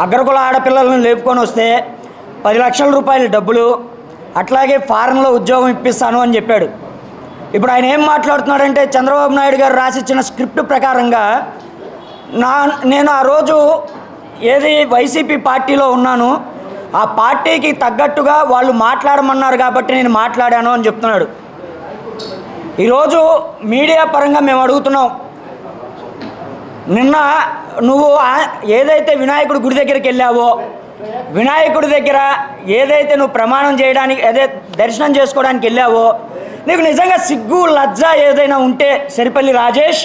అగ్రకుల ఆడపిల్లలను లేపుకొని వస్తే 10 లక్షల రూపాయల డబ్బులు, అట్లాగే ఫారెన్లో ఉద్యోగం ఇప్పిస్తాను అని చెప్పాడు. ఇప్పుడు ఆయన ఏం మాట్లాడుతున్నాడంటే చంద్రబాబు నాయుడు గారు రాసిచ్చిన స్క్రిప్ట్ ప్రకారంగా నేను ఆ రోజు వైసీపీ పార్టీలో ఉన్నాను, ఆ పార్టీకి తగ్గట్టుగా వాళ్ళు మాట్లాడమన్నారు కాబట్టి నేను మాట్లాడాను అని చెప్తున్నాడు. ఈరోజు మీడియా పరంగా మేము అడుగుతున్నాం, నిన్న నువ్వు ఏదైతే వినాయకుడి గుడి దగ్గరికి వెళ్ళావో, వినాయకుడి దగ్గర ఏదైతే నువ్వు ప్రమాణం చేయడానికి దర్శనం చేసుకోవడానికి వెళ్ళావో, నీకు నిజంగా సిగ్గు లజ్జ ఏదైనా ఉంటే సరిపల్లి రాజేష్,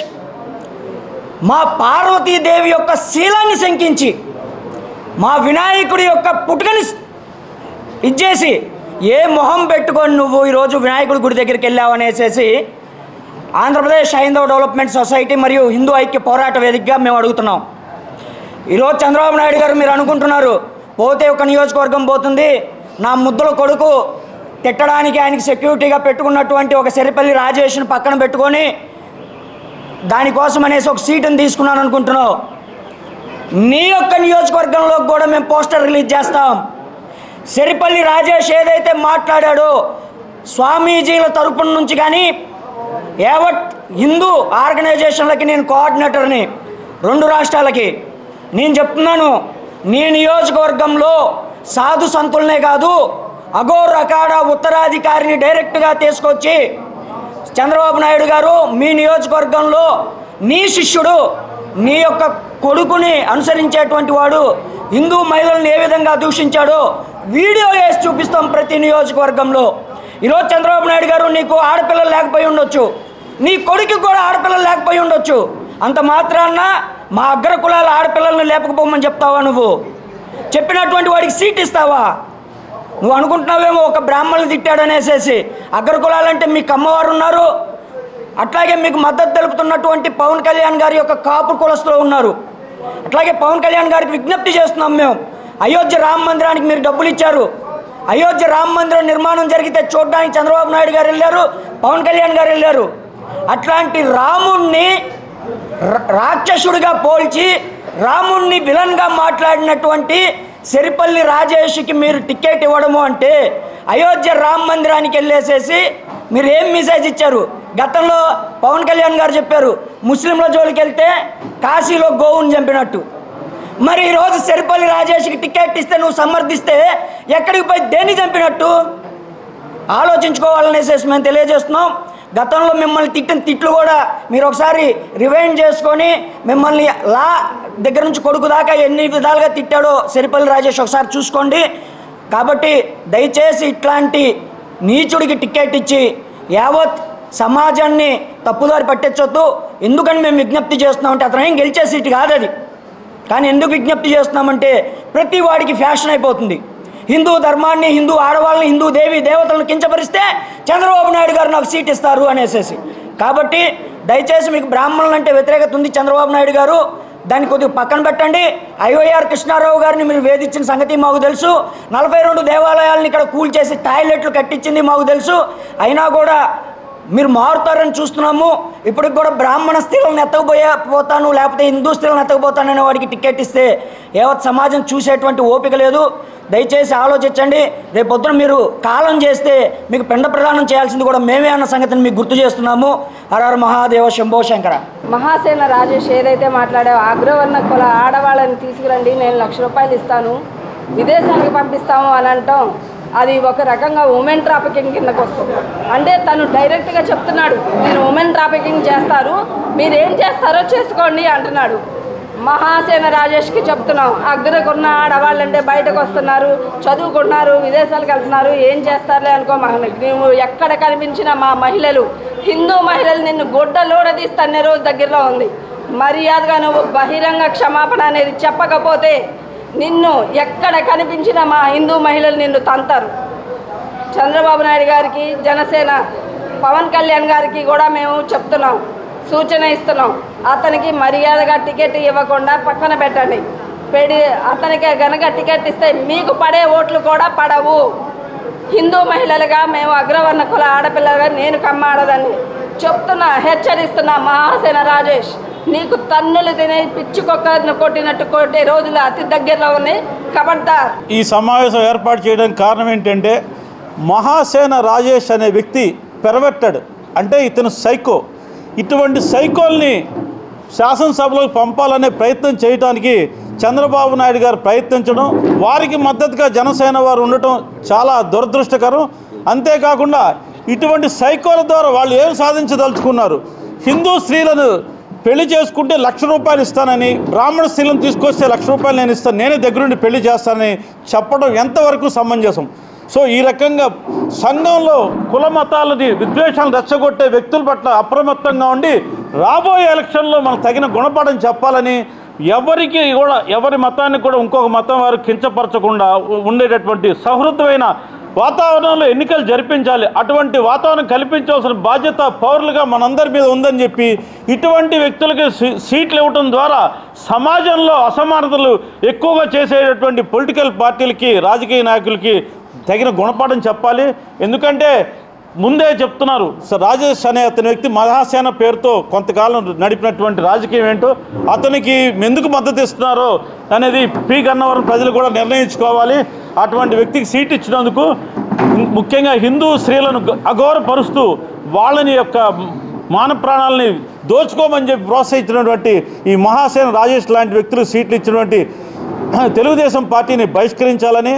మా పార్వతీదేవి యొక్క శీలాన్ని శంకించి మా వినాయకుడి యొక్క పుట్టుకని ఇచ్చేసి ఏ మొహం పెట్టుకొని నువ్వు ఈరోజు వినాయకుడి గుడి దగ్గరికి వెళ్ళావు అనేసి ఆంధ్రప్రదేశ్ హైందవ డెవలప్మెంట్ సొసైటీ మరియు హిందూ ఐక్య పోరాట వేదికగా మేము అడుగుతున్నాం. ఈరోజు చంద్రబాబు నాయుడు గారు మీరు అనుకుంటున్నారు పోతే ఒక నియోజకవర్గం పోతుంది, నా ముద్దుల కొడుకు తిట్టడానికి ఆయనకి సెక్యూరిటీగా పెట్టుకున్నటువంటి ఒక సరిపల్లి రాజేష్ని పక్కన పెట్టుకొని దానికోసం అనేసి ఒక సీటుని తీసుకున్నాను అనుకుంటున్నావు. నీ యొక్క నియోజకవర్గంలో కూడా మేము పోస్టర్ రిలీజ్ చేస్తాం. సరిపల్లి రాజేష్ ఏదైతే మాట్లాడాడో స్వామీజీల తరపున నుంచి కానీ యావత్ హిందూ ఆర్గనైజేషన్లకి నేను కోఆర్డినేటర్ని 2 రాష్ట్రాలకి నేను చెప్తున్నాను, నీ నియోజకవర్గంలో సాధు సంతులనే కాదు అఘోర్ అఖాడా ఉత్తరాధికారిని డైరెక్ట్గా తీసుకొచ్చి చంద్రబాబు నాయుడు గారు మీ నియోజకవర్గంలో నీ శిష్యుడు నీ యొక్క కొడుకుని అనుసరించేటువంటి వాడు హిందూ మహిళలను ఏ విధంగా దూషించాడో వీడియో వేసి చూపిస్తాం ప్రతి నియోజకవర్గంలో. ఈరోజు చంద్రబాబు నాయుడు గారు నీకు ఆడపిల్లలు లేకపోయి ఉండొచ్చు, నీ కొడుకు కూడా ఆడపిల్లలు లేకపోయి ఉండొచ్చు, అంత మాత్రాన మా అగ్రకులాల ఆడపిల్లలను లేపకపోమని చెప్తావా? నువ్వు చెప్పినటువంటి వాడికి సీట్ ఇస్తావా? నువ్వు అనుకుంటున్నావేమో ఒక బ్రాహ్మణులు తిట్టాడనేసేసి. అగ్రకులాలంటే మీకు అమ్మవారు ఉన్నారు, అట్లాగే మీకు మద్దతు తెలుపుతున్నటువంటి పవన్ కళ్యాణ్ గారి యొక్క కాపు కులస్తులు ఉన్నారు. అట్లాగే పవన్ కళ్యాణ్ గారికి విజ్ఞప్తి చేస్తున్నాం మేము, అయోధ్య రామ మందిరానికి మీరు డబ్బులు ఇచ్చారు, అయోధ్య రామ మందిరం నిర్మాణం జరిగితే చూడడానికి చంద్రబాబు నాయుడు గారు వెళ్ళారు, పవన్ కళ్యాణ్ గారు వెళ్ళారు. అట్లాంటి రాముణ్ణి రాక్షసుడిగా పోల్చి రాముణ్ణి విలన్గా మాట్లాడినటువంటి సరిపల్లి రాజేష్కి మీరు టికెట్ ఇవ్వడము అంటే అయోధ్య రామ మందిరానికి వెళ్ళేసేసి మీరు ఏం మెసేజ్ ఇచ్చారు? గతంలో పవన్ కళ్యాణ్ గారు చెప్పారు ముస్లింల జోలికి వెళ్తే కాశీలో గోవుని చంపినట్టు. మరి ఈరోజు సరిపల్లి రాజేష్కి టికెట్ ఇస్తే నువ్వు సమర్థిస్తే ఎక్కడికి పోయి దేన్ని చంపినట్టు ఆలోచించుకోవాలనేసేసి మేము తెలియజేస్తున్నాం. గతంలో మిమ్మల్ని తిట్టిన తిట్లు కూడా మీరు ఒకసారి రివైండ్ చేసుకొని మిమ్మల్ని లా దగ్గర నుంచి కొడుకు దాకా ఎన్ని విధాలుగా తిట్టాడో సరిపల్లి రాజేష్ ఒకసారి చూసుకోండి. కాబట్టి దయచేసి ఇట్లాంటి నీచుడికి టికెట్ ఇచ్చి యావత్ సమాజాన్ని తప్పుదారి పట్టించొద్దు. ఎందుకని మేము విజ్ఞప్తి చేస్తున్నామంటే అతను ఏం గెలిచే సీటు కాదు అది. కానీ ఎందుకు విజ్ఞప్తి చేస్తున్నామంటే ప్రతి వాడికి ఫ్యాషన్ అయిపోతుంది. హిందూ ధర్మాన్ని, హిందూ ఆడవాళ్ళని, హిందూ దేవి దేవతలను కించపరిస్తే చంద్రబాబు నాయుడు గారు నాకు సీట్ ఇస్తారు అనేసి. కాబట్టి దయచేసి మీకు బ్రాహ్మణులు అంటే వ్యతిరేకత ఉంది చంద్రబాబు నాయుడు గారు, దాన్ని కొద్దిగా పక్కన పెట్టండి. ఐవైఆర్ కృష్ణారావు గారిని మీరు వేధించిన సంగతి మాకు తెలుసు. 42 దేవాలయాలను ఇక్కడ కూల్చేసి టాయిలెట్లు కట్టించింది మాకు తెలుసు. అయినా కూడా మీరు మారుతారని చూస్తున్నాము. ఇప్పటికి కూడా బ్రాహ్మణ స్త్రీలను ఎత్తకపోతాను లేకపోతే హిందూ స్త్రీలను ఎత్తకపోతాననే వాడికి టికెట్ ఇస్తే యావత్ సమాజం చూసేటువంటి ఓపిక లేదు. దయచేసి ఆలోచించండి. రేపొద్దున మీరు కాలం చేస్తే మీకు పిండ ప్రదానం చేయాల్సింది కూడా మేమే అన్న సంగతిని మీకు గుర్తు చేస్తున్నాము. హరహర మహాదేవ శంభో శంకర. మహాసేన రాజేష్ ఏదైతే మాట్లాడావో అగ్రవర్ణ కుల ఆడవాళ్ళని తీసుకురండి, నేను ₹1,00,000 ఇస్తాను, విదేశానికి పంపిస్తాము అని అంటాం. అది ఒక రకంగా ఉమెన్ ట్రాఫికింగ్ కిందకు వస్తుంది. అంటే తను డైరెక్ట్గా చెప్తున్నాడు నేను ఉమెన్ ట్రాఫికింగ్ చేస్తారు, మీరు ఏం చేస్తారో చేసుకోండి అంటున్నాడు. మహాసేన రాజేష్కి చెప్తున్నాం అగ్రకున్న ఆడవాళ్ళంటే బయటకు వస్తున్నారు, చదువుకున్నారు, విదేశాలకు వెళ్తున్నారు, ఏం చేస్తారులే అనుకో. నువ్వు ఎక్కడ కనిపించిన మా మహిళలు, హిందూ మహిళలు నిన్ను గొడ్డలోడదీస్తనే రోజు దగ్గరలో ఉంది. మర్యాదగా నువ్వు బహిరంగ క్షమాపణ అనేది చెప్పకపోతే నిన్ను ఎక్కడ కనిపించిన మా హిందూ మహిళలు నిన్ను తంతారు. చంద్రబాబు నాయుడు గారికి, జనసేన పవన్ కళ్యాణ్ గారికి కూడా మేము చెప్తున్నాం, సూచన ఇస్తున్నాం. అతనికి మర్యాదగా టికెట్ ఇవ్వకుండా పక్కన పెట్టండి. అతనికి గనక టికెట్ ఇస్తే మీకు పడే ఓట్లు కూడా పడవు. హిందూ మహిళలుగా మేము అగ్రవర్ణ కుల ఆడపిల్లలుగా నేను కమ్మాడదని చెప్తున్నా, హెచ్చరిస్తున్నా. మహాసేన రాజేష్ నీకు తన్నులు తినే పిచ్చి కుక్కను కొట్టినట్టు కొట్టే రోజులు అతి దగ్గరలో ఉన్నాయి. ఖబర్దార్. ఈ సమావేశం ఏర్పాటు చేయడానికి కారణం ఏంటంటే మహాసేన రాజేష్ అనే వ్యక్తి పెరవెట్టాడు, అంటే ఇతను సైకో. ఇటువంటి సైకోల్ని శాసనసభలోకి పంపాలనే ప్రయత్నం చేయడానికి చంద్రబాబు నాయుడు గారు ప్రయత్నించడం, వారికి మద్దతుగా జనసేన వారు ఉండటం చాలా దురదృష్టకరం. అంతేకాకుండా ఇటువంటి సైకోల ద్వారా వాళ్ళు ఏం సాధించదలుచుకున్నారు? హిందూ స్త్రీలను పెళ్లి చేసుకుంటే ₹1,00,000 ఇస్తానని, బ్రాహ్మణ స్త్రీలను తీసుకొస్తే ₹1,00,000 నేను ఇస్తాను, నేనే దగ్గరుండి పెళ్లి చేస్తానని చెప్పడం ఎంతవరకు సమంజసం? సో ఈ రకంగా సంఘంలో కుల మతాలని విద్వేషాలను రెచ్చగొట్టే వ్యక్తుల పట్ల అప్రమత్తంగా ఉండి రాబోయే ఎలక్షన్లో మనకు తగిన గుణపాఠం చెప్పాలని, ఎవరికి కూడా ఎవరి మతాన్ని కూడా ఇంకొక మతం వారు కించపరచకుండా ఉండేటటువంటి సహృదమైన వాతావరణంలో ఎన్నికలు జరిపించాలి. అటువంటి వాతావరణం కల్పించాల్సిన బాధ్యత పౌరులుగా మనందరి మీద ఉందని చెప్పి ఇటువంటి వ్యక్తులకి సీట్లు ఇవ్వటం ద్వారా సమాజంలో అసమానతలు ఎక్కువగా చేసేటటువంటి పొలిటికల్ పార్టీలకి, రాజకీయ నాయకులకి తగిన గుణపాఠం చెప్పాలి. ఎందుకంటే ముందే చెప్తున్నారు, రాజేష్ అనే అతని వ్యక్తి మహాసేన పేరుతో కొంతకాలం నడిపినటువంటి రాజకీయం ఏంటో, అతనికి ఎందుకు మద్దతు ఇస్తున్నారో అనేది పి గన్నవరం ప్రజలు కూడా నిర్ణయించుకోవాలి. అటువంటి వ్యక్తికి సీట్ ఇచ్చినందుకు ముఖ్యంగా హిందూ స్త్రీలను అగౌరవపరుస్తూ వాళ్ళని యొక్క మాన ప్రాణాలని దోచుకోమని చెప్పి ప్రోత్సహించినటువంటి ఈ మహాసేన రాజేష్ లాంటి వ్యక్తులు సీట్లు ఇచ్చినటువంటి తెలుగుదేశం పార్టీని బహిష్కరించాలని,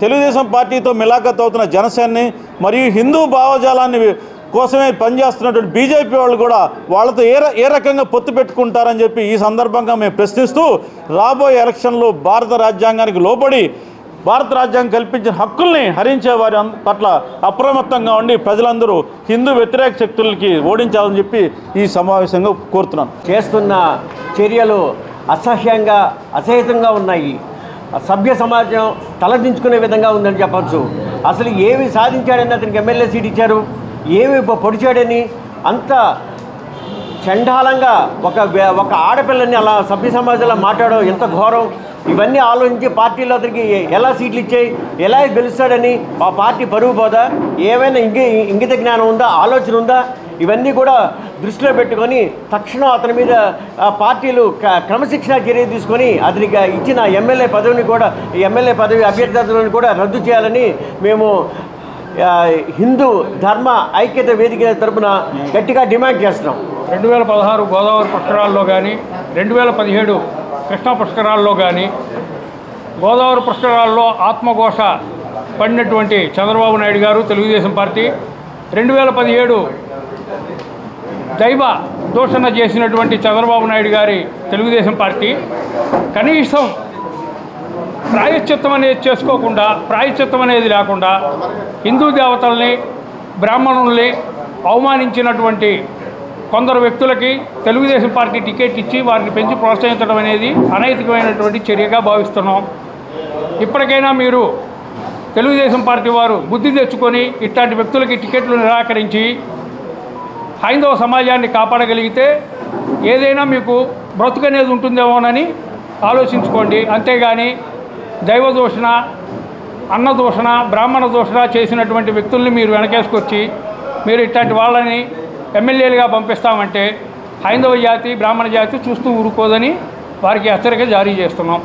తెలుగుదేశం పార్టీతో మిలాఖత్ అవుతున్న జనసేనని మరియు హిందూ భావజాలాన్ని కోసమే పనిచేస్తున్నటువంటి బీజేపీ వాళ్ళు కూడా వాళ్ళతో ఏ రకంగా పొత్తు పెట్టుకుంటారని చెప్పి ఈ సందర్భంగా మేము ప్రశ్నిస్తూ, రాబోయే ఎలక్షన్లో భారత రాజ్యాంగానికి లోబడి భారత రాజ్యాంగం కల్పించిన హక్కుల్ని హరించే వారి పట్ల అప్రమత్తంగా ఉండి ప్రజలందరూ హిందూ వ్యతిరేక శక్తులకి ఓడించాలని చెప్పి ఈ సమావేశంగా కోరుతున్నాను. చేస్తున్న చర్యలు అసహ్యంగా అసహ్యంగా ఉన్నాయి. సభ్య సమాజం తలదించుకునే విధంగా ఉందని చెప్పచ్చు. అసలు ఏమి సాధించాడని అతనికి ఎమ్మెల్యే సీట్ ఇచ్చారు, ఏమి పొడిచాడని అంత చండాలంగా ఒక ఆడపిల్లని అలా సభ్య సమాజంలో మాట్లాడడం ఎంత ఘోరం. ఇవన్నీ ఆలోచించి పార్టీలో అతనికి ఎలా సీట్లు ఇచ్చాయి, ఎలా గెలుస్తాడని ఆ పార్టీ పరువు పోదా, ఏమైనా ఇంగిత జ్ఞానం ఉందా, ఆలోచన ఉందా? ఇవన్నీ కూడా దృష్టిలో పెట్టుకొని తక్షణం అతని మీద పార్టీలు క్రమశిక్షణ చర్య తీసుకొని అతనికి ఇచ్చిన ఎమ్మెల్యే పదవి అభ్యర్థులను కూడా రద్దు చేయాలని మేము హిందూ ధర్మ ఐక్యత వేదిక తరపున గట్టిగా డిమాండ్ చేస్తున్నాం. 2016 గోదావరి పుష్కరాల్లో కానీ, 2017 కృష్ణా పుష్కరాల్లో కానీ, గోదావరి పుష్కరాల్లో ఆత్మఘోష పడినటువంటి చంద్రబాబు నాయుడు గారు తెలుగుదేశం పార్టీ, 2017 దైవ దూషణ చేసినటువంటి చంద్రబాబు నాయుడు గారి తెలుగుదేశం పార్టీ కనీసం ప్రాయశ్చిత్తం అనేది చేసుకోకుండా, ప్రాయశ్చిత్తం అనేది లేకుండా హిందూ దేవతల్ని, బ్రాహ్మణుల్ని అవమానించినటువంటి కొందరు వ్యక్తులకి తెలుగుదేశం పార్టీ టికెట్ ఇచ్చి వారిని పెంచి ప్రోత్సహించడం అనేది అనైతికమైనటువంటి చర్యగా భావిస్తున్నాం. ఇప్పటికైనా మీరు తెలుగుదేశం పార్టీ వారు బుద్ధి తెచ్చుకొని ఇట్లాంటి వ్యక్తులకి టికెట్లు నిరాకరించి హైందవ సమాజాన్ని కాపాడగలిగితే ఏదైనా మీకు బ్రతుకనేది ఉంటుందేమోనని ఆలోచించుకోండి. అంతేగాని దైవ దూషణ, అన్న దూషణ, బ్రాహ్మణ దూషణ చేసినటువంటి వ్యక్తుల్ని మీరు వెనకేసుకొచ్చి మీరు ఇట్లాంటి వాళ్ళని ఎమ్మెల్యేలుగా పంపిస్తామంటే హైందవ జాతి, బ్రాహ్మణ జాతి చూస్తూ ఊరుకోదని వారికి హెచ్చరిక జారీ చేస్తున్నాం.